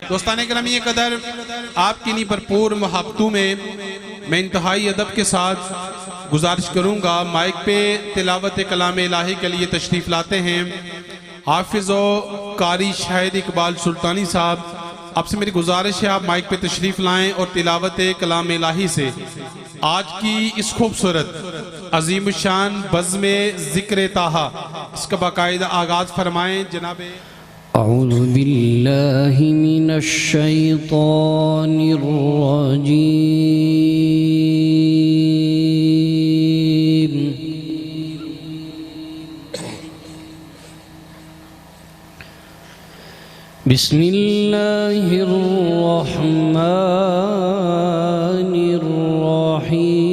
दोस्तान गिरामी कदर, आपकी नी भरपूर मोहब्बतों में मैं इंतहाई अदब के साथ गुजारिश करूँगा, माइक पे तिलावत कलाम इलाही के लिए तशरीफ़ लाते हैं हाफिज़ व कारी शाहिद इकबाल सुल्तानी साहब। आपसे मेरी गुजारिश है आप माइक पे तशरीफ़ लाएँ और तिलावत कलाम इलाही से आज की इस खूबसूरत अजीम शान बज़्म ज़िक्र ताहा इसका बाकायदा आगाज़ फरमाएँ जनाब। अऊज़ु बिल्लाहि मिनश शैतानिर रजीम। बिस्मिल्लाहिर रहमानिर रहीम।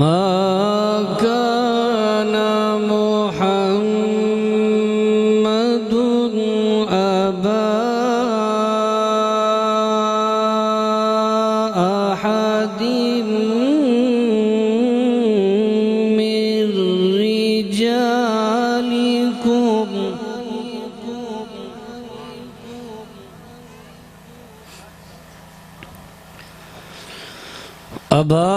मा कान मुहम्मदुन अबा अहदिम मिर रिजालिकुम अबा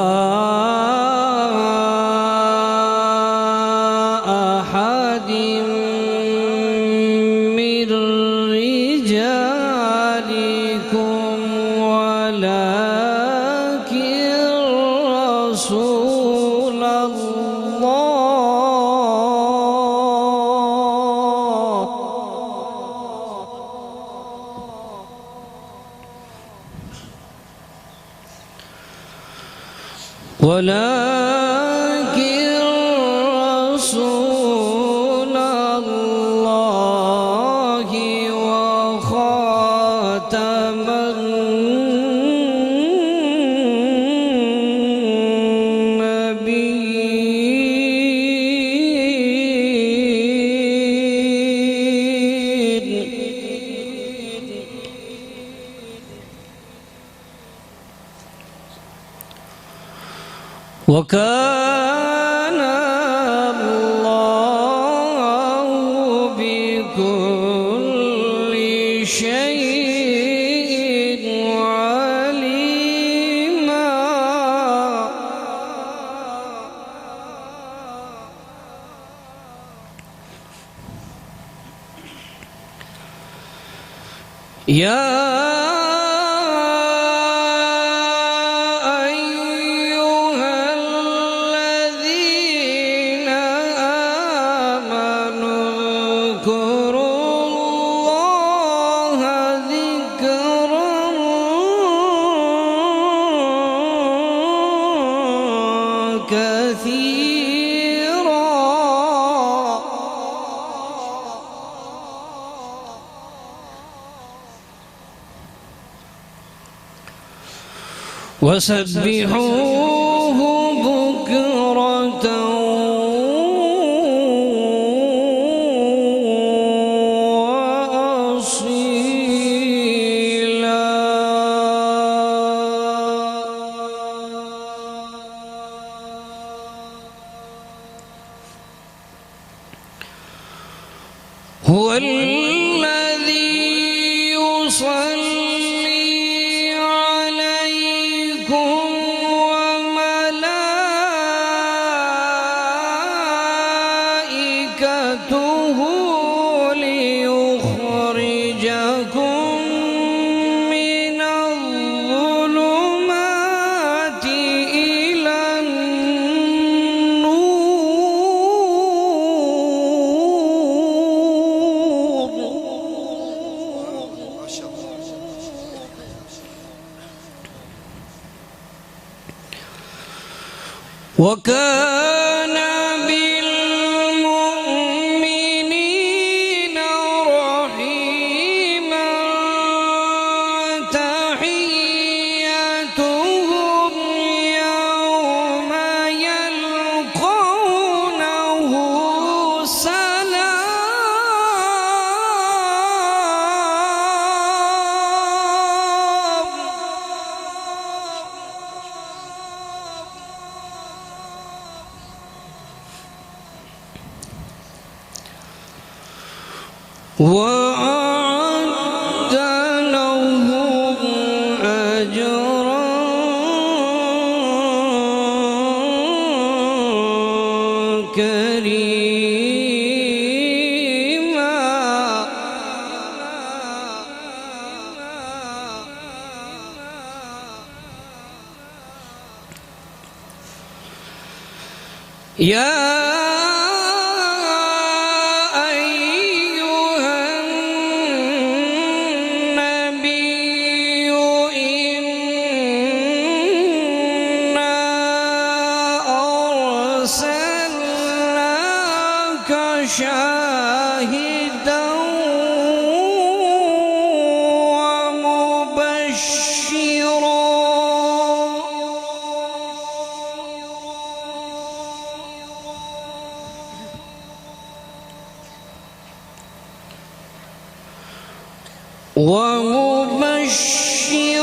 अहदिम मिर रिजालिकुम वलाकिन रसूल अल्लाहि व खातमन वकान अल्लाहु बिकुल्लि शैइन अलीमा। या वसब्बिहूहु बुक्रतन वअसीला। हुवल्लज़ी युसल्ली وكان بالمؤمنين رحيما تحيتهم يوم يلقونه سلام وأعد لهم أجرا كريما. يا شاهدا ومبشرا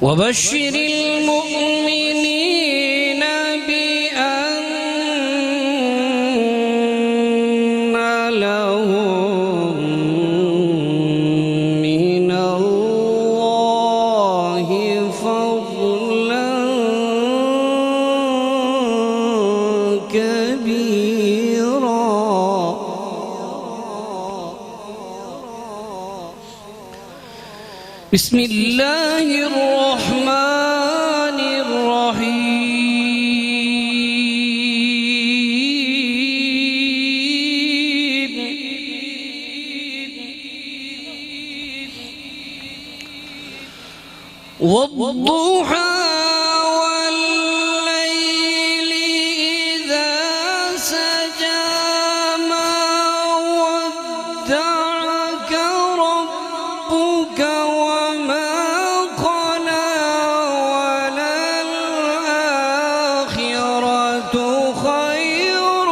وبشر المؤمنين بأن لهم من الله فضلا كبيرا. بسم الله الرحمن الرحيم. والضحى والليل إذا سجى ما ودعك ربك وما قلى وللآخرة خير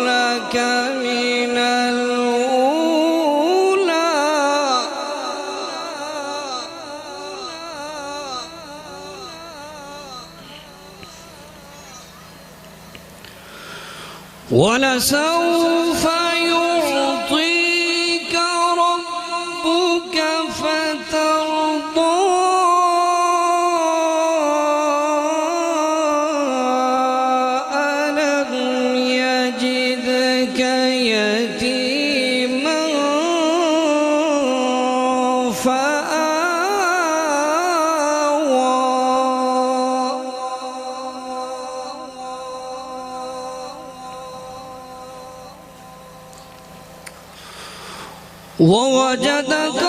لك من الأولى. ولسوف يعطيك ربك فترضى. ألم يجدك يتيما ووجدك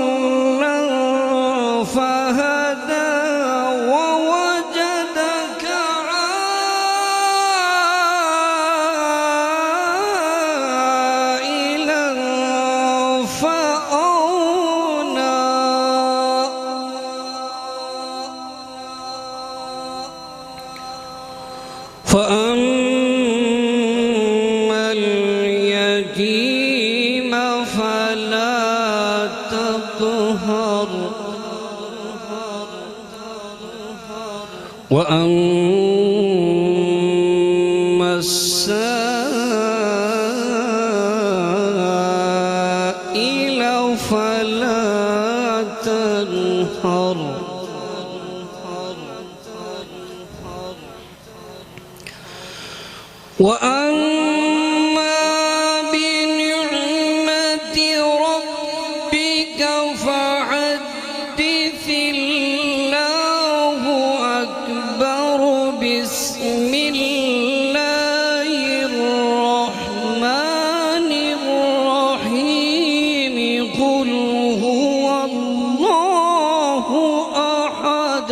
ضالا فهدى ووجدك عائلا فأغنى. فأما اليتيم فلا تقهر وأما السائل فلا تنهر. وأما بنعمة ربك فحدث. الله أكبر. بسم الله الرحمن الرحيم. قل هو الله أحد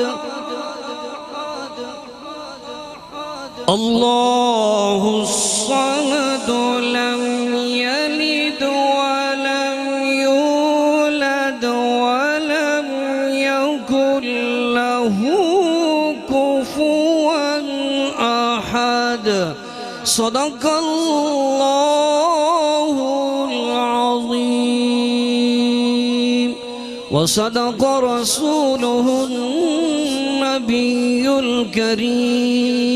الله الصمد لم يلد ولم يولد ولم يكن له كفوا أحد. أحد صدق الله العظيم وصدق رسوله النبي الكريم